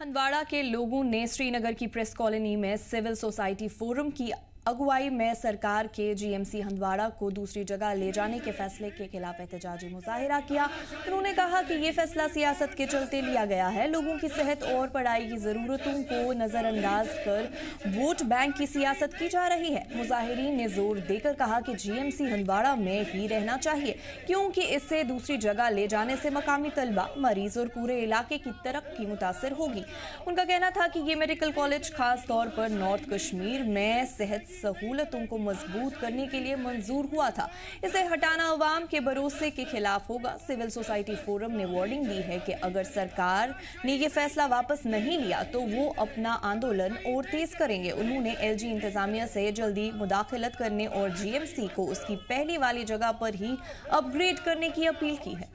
हंदवाड़ा के लोगों ने श्रीनगर की प्रेस कॉलोनी में सिविल सोसाइटी फोरम की अगुवाई में सरकार के जीएमसी हंदवाड़ा को दूसरी जगह ले जाने के फैसले के खिलाफ एहतजाजी मुजाहिरा किया। उन्होंने कहा कि ये फैसला सियासत के चलते लिया गया है। लोगों की सेहत और पढ़ाई की जरूरतों को नजरअंदाज कर वोट बैंक की सियासत की जा रही है। मुजाहिरीन ने जोर देकर कहा कि जीएमसी हंदवाड़ा में ही रहना चाहिए, क्योंकि इससे दूसरी जगह ले जाने से मकामी तलबा, मरीज और पूरे इलाके की तरक्की मुतासर होगी। उनका कहना था कि ये मेडिकल कॉलेज खास तौर पर नॉर्थ कश्मीर में सेहत सहूलतों को मजबूत करने के लिए मंजूर हुआ था। इसे हटाना अवाम के भरोसे के खिलाफ होगा। सिविल सोसाइटी फोरम ने वार्निंग दी है कि अगर सरकार ने यह फैसला वापस नहीं लिया तो वो अपना आंदोलन और तेज करेंगे। उन्होंने एलजी इंतजामिया से जल्दी मुदाखलत करने और जीएमसी को उसकी पहली वाली जगह पर ही अपग्रेड करने की अपील की है।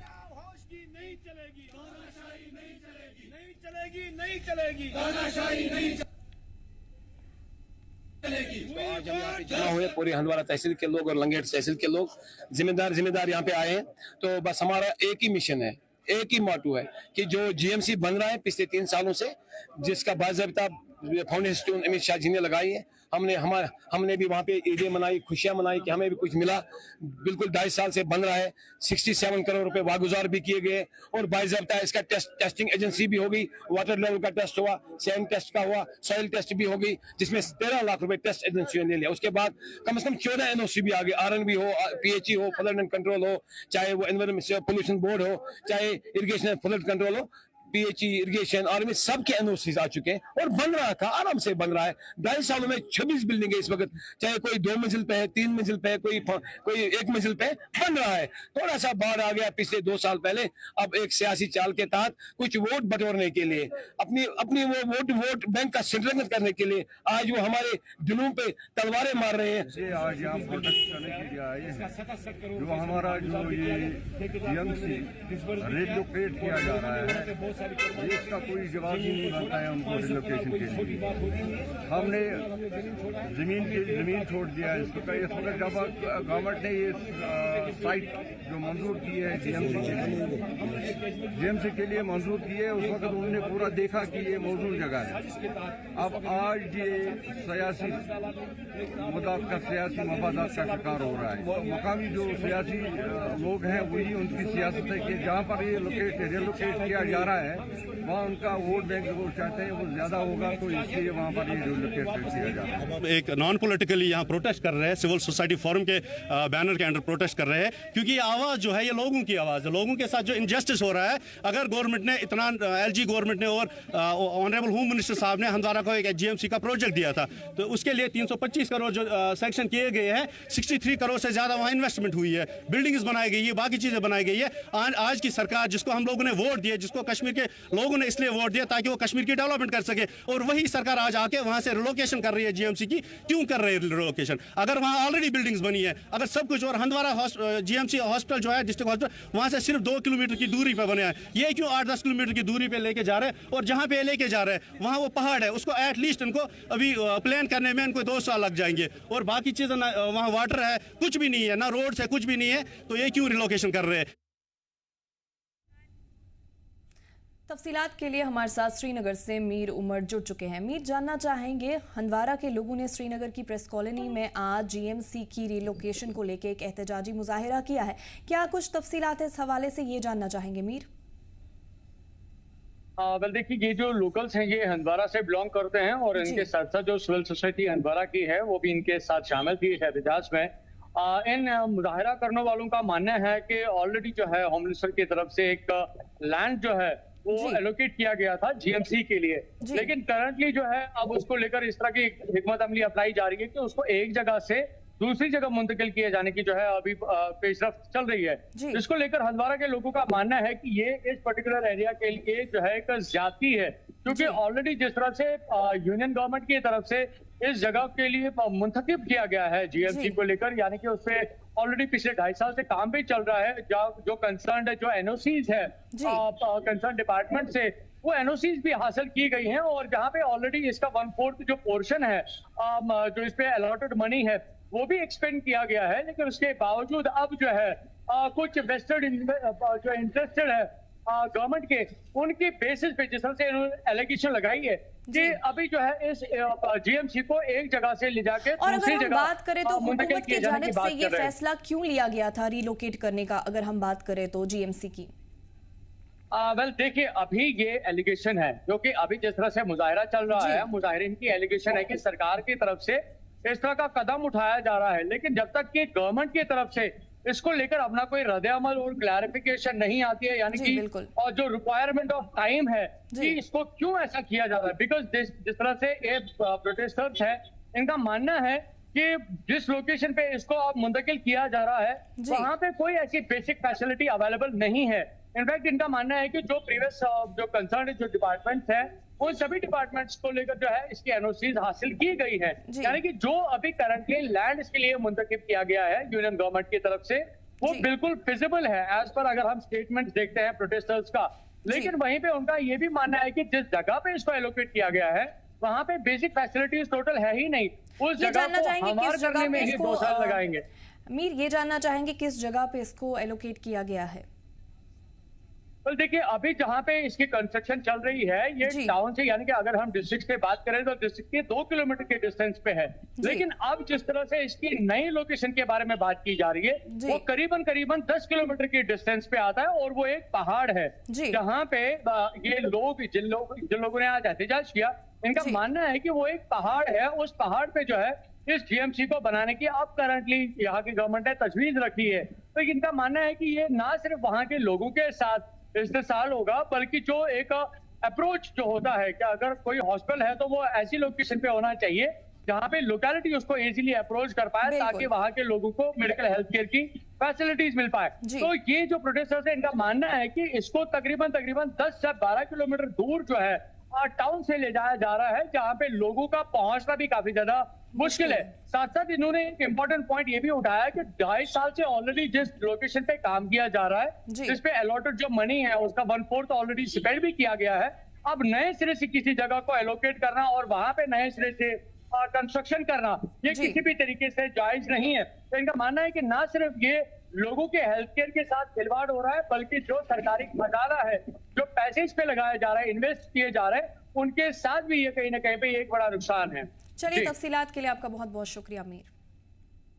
तो आज हम यहाँ पे जमा हुए पूरे हंदवाड़ा तहसील के लोग और लंगेट तहसील के लोग जिम्मेदार यहाँ पे आए हैं। तो बस हमारा एक ही मिशन है, एक ही मोटो है कि जो जीएमसी बन रहा है पिछले 3 सालों से, जिसका बाज़ाब्ता फाउंडेशन अमित शाह जी ने लगाई है, हमने भी वहाँ पे ईदें मनाई, खुशियाँ मनाई कि हमें भी कुछ मिला। बिल्कुल 2.5 साल से बन रहा है। 67 करोड़ रुपए वागुजार भी किए गए और बाज़ाब्ता इसका टेस्टिंग एजेंसी भी होगी। वाटर लेवल का टेस्ट हुआ, सैंड टेस्ट का हुआ, सॉइल टेस्ट भी होगी, जिसमें 13 लाख रुपए टेस्ट एजेंसियों ने लिया। उसके बाद कम से कम 14 एनओसी भी आ गए, आरएनबी हो, पीएचई हो, फ्लड एंड कंट्रोल हो, चाहे वो एनवायरमेंट पोल्यूशन बोर्ड हो, चाहे इरिगेशन एंड फ्लड कंट्रोल हो, पीएचई, इरिगेशन, आर्मी, सबके एनओसी आ चुके हैं और बन रहा था, आराम से बन रहा है। 2.5 सालों में 26 बिल्डिंग है इस वक्त, चाहे कोई 2 मंजिल पे है, 3 मंजिल पे है, कोई 1 मंजिल पे बन रहा है। थोड़ा सा बाढ़ आ गया पिछले 2 साल पहले। अब एक सियासी चाल के तहत कुछ वोट बटोरने के लिए, अपनी वो वोट बैंक का संरक्षण करने के लिए आज वो हमारे दिलों पे तलवारें मार रहे हैं। आज यहाँ प्रोटेस्ट करने के लिए आए हैं। जो हमारा जो ये जीएमसी रिलोकेट किया जा रहा है, इसका कोई जवाब ही नहीं बनता है उनको रिलोकेशन के लिए। हमने जमीन छोड़ दिया है। इस वक्त जब गवर्नमेंट ने ये साइट जो मंजूर की है जीएमसी के लिए मंजूर की है, उस वक्त उन्होंने पूरा देखा कि ये मौजूद जगह है। अब आज ये सियासी मफादात का शिकार हो रहा है। मकामी जो सियासी लोग हैं वही उनकी सियासत है कि जहाँ पर ये रिलोकेट किया जा रहा है वहाँ उनका वोट बैंक जो चाहते हैं वो ज्यादा होगा, तो इसलिए वहाँ पर ये रिलोकेट किया जा रहा है। एक नॉन पॉलिटिकली यहाँ प्रोटेस्ट कर रहे हैं, सिविल सोसाइटी फोरम के बैनर के अंडर प्रोटेस्ट कर रहे हैं, क्योंकि ये आवाज़ जो है ये लोगों की आवाज़ है। लोगों के साथ जो इनजस्टिस हो रहा है, अगर गवर्नमेंट ने इतना एलजी गवर्नमेंट ने और ऑनरेबल होम मिनिस्टर साहब ने हंदवाड़ा को एक जीएमसी का प्रोजेक्ट दिया था, तो उसके लिए 325 करोड़ जो सैंक्शन किए गए हैं, 63 करोड़ से ज़्यादा वहाँ इन्वेस्टमेंट हुई है, बिल्डिंग्स बनाई गई है, बाकी चीज़ें बनाई गई है। आज की सरकार जिसको हम लोगों ने वोट दिया, जिसको कश्मीर के लोगों ने इसलिए वोट दिया ताकि वो कश्मीर की डेवलपमेंट कर सके, और वही सरकार आज आके वहां से रिलोकेशन कर रही है जीएमसी की। क्यों कर रही है रिलोकेशन? अगर वहां ऑलरेडी बिल्डिंग्स बनी है, अगर सब कुछ, और हंदवाड़ा जीएमसी हॉस्पिटल जो है डिस्ट्रिक्ट हॉस्पिटल वहां से सिर्फ 2 किलोमीटर की दूरी पे बने हैं, ये क्यों 8-10 किलोमीटर की दूरी पे लेके जा रहे हैं? और जहां पे लेके जा रहे हैं वहां वो पहाड़ है, उसको एटलीस्ट इनको अभी प्लान करने में इनको 2 साल लग जाएंगे, और बाकी चीजें वहां वाटर है, कुछ भी नहीं है, ना रोड है, कुछ भी नहीं है, तो ये क्यों रिलोकेशन कर रहे हैं? तफसीलात के लिए हमारे साथ श्रीनगर से मीर उमर जुड़ चुके हैं। मीर, जानना चाहेंगे, हंदवाड़ा के लोगों ने श्रीनगर की प्रेस कॉलोनी में आज जीएमसी की रिलोकेशन को लेकर एक एहतजाजी मुजाहिरा किया है। क्या कुछ तफसीलात इस हवाले से ये जानना चाहेंगे मीर? वेल देखिए, ये जो लोकल्स हैं ये हंदवाड़ा से बिलोंग करते हैं और इनके साथ साथ जो सिविल सोसाइटी हंदवाड़ा की है वो भी इनके साथ शामिल थी इस एहतजाज में। इन मुजाहिरा करने वालों का मानना है कि ऑलरेडी जो है होम मिनिस्टर की तरफ से एक लैंड जो है वो एलोकेट किया गया था जीएमसी के लिए, लेकिन करंटली जो है अब उसको लेकर इस तरह की हिकमत अमली अप्लाई जा रही है कि उसको एक जगह से दूसरी जगह मुंतकिल किए जाने की जो है अभी पेशरफ्त चल रही है। इसको लेकर हंदवाड़ा के लोगों का मानना है कि ये इस पर्टिकुलर एरिया के लिए जो है एक ज्यादती है, क्योंकि ऑलरेडी जिस तरह से यूनियन गवर्नमेंट की तरफ से इस जगह के लिए मुंतखब किया गया है जीएमसी को लेकर, यानी कि उससे ऑलरेडी पिछले 2.5 साल से काम भी चल रहा है। जो कंसर्न जो एनओसीज है कंसर्न डिपार्टमेंट से, वो एनओसीज भी हासिल की गई हैं, और जहां पे ऑलरेडी इसका 1/4 जो पोर्शन है जो इस पे अलॉटेड मनी है वो भी एक्सपेंड किया गया है। लेकिन उसके बावजूद अब जो है कुछ वेस्टेड जो इंटरेस्टेड है गवर्नमेंट के, उनकी बेसिस पे जिस तरह से इन्होंने एलिगेशन लगाई है कि अभी जो है इस जीएमसी को एक जगह से ले जाके और दूसरी अगर हम जगह बात करें तो मुंतकिल हुकूमत किए की जाने की जानिब से बात ये कर रहे हैं। फैसला क्यों लिया गया था रिलोकेट करने का, अगर हम बात करें तो जीएमसी की? वेल देखिए, अभी ये एलिगेशन है क्योंकि अभी जिस तरह से मुजाहिरा चल रहा है, मुजाहिरीन की एलिगेशन है कि सरकार की तरफ से इस तरह का कदम उठाया जा रहा है, लेकिन जब तक कि गवर्नमेंट की तरफ से इसको लेकर अपना कोई रद्द-ए-अमल और क्लैरिफिकेशन नहीं आती है, यानी जी, कि बिल्कुल। और जो रिक्वायरमेंट ऑफ टाइम है जी। कि इसको क्यों ऐसा किया जा रहा है, बिकॉज जिस तरह से ये प्रोटेस्टर्स है, इनका मानना है कि जिस लोकेशन पे इसको अब मुंतकिल किया जा रहा है जी। वहां पे कोई ऐसी बेसिक फैसिलिटी अवेलेबल नहीं है। इनफैक्ट इनका मानना है कि जो प्रीवियस जो कंसर्न जो डिपार्टमेंट्स है, उन सभी डिपार्टमेंट्स को लेकर जो है इसकी एनओसीज हासिल की गई है, जी। यानी कि जो अभी करंटली लैंड इसके लिए मुंतकिब किया गया है यूनियन गवर्नमेंट की तरफ से, वो जी। बिल्कुल फिजिबल है एज पर अगर हम स्टेटमेंट देखते हैं प्रोटेस्टर्स का। लेकिन वहीं पे उनका ये भी मानना है कि जिस जगह पे इसको एलोकेट किया गया है वहां पे बेसिक फैसिलिटीज टोटल है ही नहीं, उस ये जगह जानना को चाहेंगे हमार किस करने जगह में पे ही इसको 2 साल लगाएंगे। मीर, ये जानना चाहेंगे किस जगह पे इसको एलोकेट किया गया है? तो देखिए, अभी जहां पे इसकी कंस्ट्रक्शन चल रही है ये जी। टाउन से, यानी कि अगर हम डिस्ट्रिक्ट से बात करें तो डिस्ट्रिक्ट के 2 किलोमीटर के डिस्टेंस पे है, लेकिन अब जिस तरह से इसकी नई लोकेशन के बारे में बात की जा रही है जी। वो करीबन 10 किलोमीटर की डिस्टेंस पे आता है और वो एक पहाड़ है जी। जहां पे ये लोग जिन लोगों ने आज एहतजाज किया, इनका जी। मानना है कि वो एक पहाड़ है, उस पहाड़ पे जो है इस जीएमसी को बनाने की अब करंटली यहाँ की गवर्नमेंट ने तजवीज रखी है। तो इनका मानना है कि ये ना सिर्फ वहाँ के लोगों के साथ इस्तेसाल होगा, बल्कि जो एक अप्रोच जो होता है कि अगर कोई हॉस्पिटल है तो वो ऐसी लोकेशन पे होना चाहिए जहाँ पे लोकेलिटी उसको इजीली अप्रोच कर पाए, बिल्कुल। ताकि वहाँ के लोगों को मेडिकल हेल्थ केयर की फैसिलिटीज मिल पाए। जी। तो ये जो प्रोटेस्टर्स है, इनका मानना है कि इसको तकरीबन 10 से 12 किलोमीटर दूर जो है टाउन से ले जाया जा रहा है, जहाँ पे लोगों का पहुंचना भी काफी ज्यादा मुश्किल है। साथ साथ इन्होंने एक इम्पोर्टेंट पॉइंट ये भी उठाया कि 2.5 साल से ऑलरेडी जिस लोकेशन पे काम किया जा रहा है, जी। जिस पे अलॉटेड जो मनी है उसका 1/4 ऑलरेडी स्पेंड भी किया गया है। अब नए सिरे से किसी जगह को एलोकेट करना और वहां पे नए सिरे से कंस्ट्रक्शन करना, ये जी। किसी भी तरीके से जायज नहीं है। तो इनका मानना है कि ना सिर्फ ये लोगों के हेल्थ केयर के साथ खिलवाड़ हो रहा है, बल्कि जो सरकारी खजाना है, जो पैसे इस पे लगाया जा रहा है, इन्वेस्ट किए जा रहे हैं, उनके साथ भी ये कहीं ना कहीं पे एक बड़ा नुकसान है। चलिए, जी। तफसीलात के लिए आपका बहुत बहुत शुक्रिया मीर।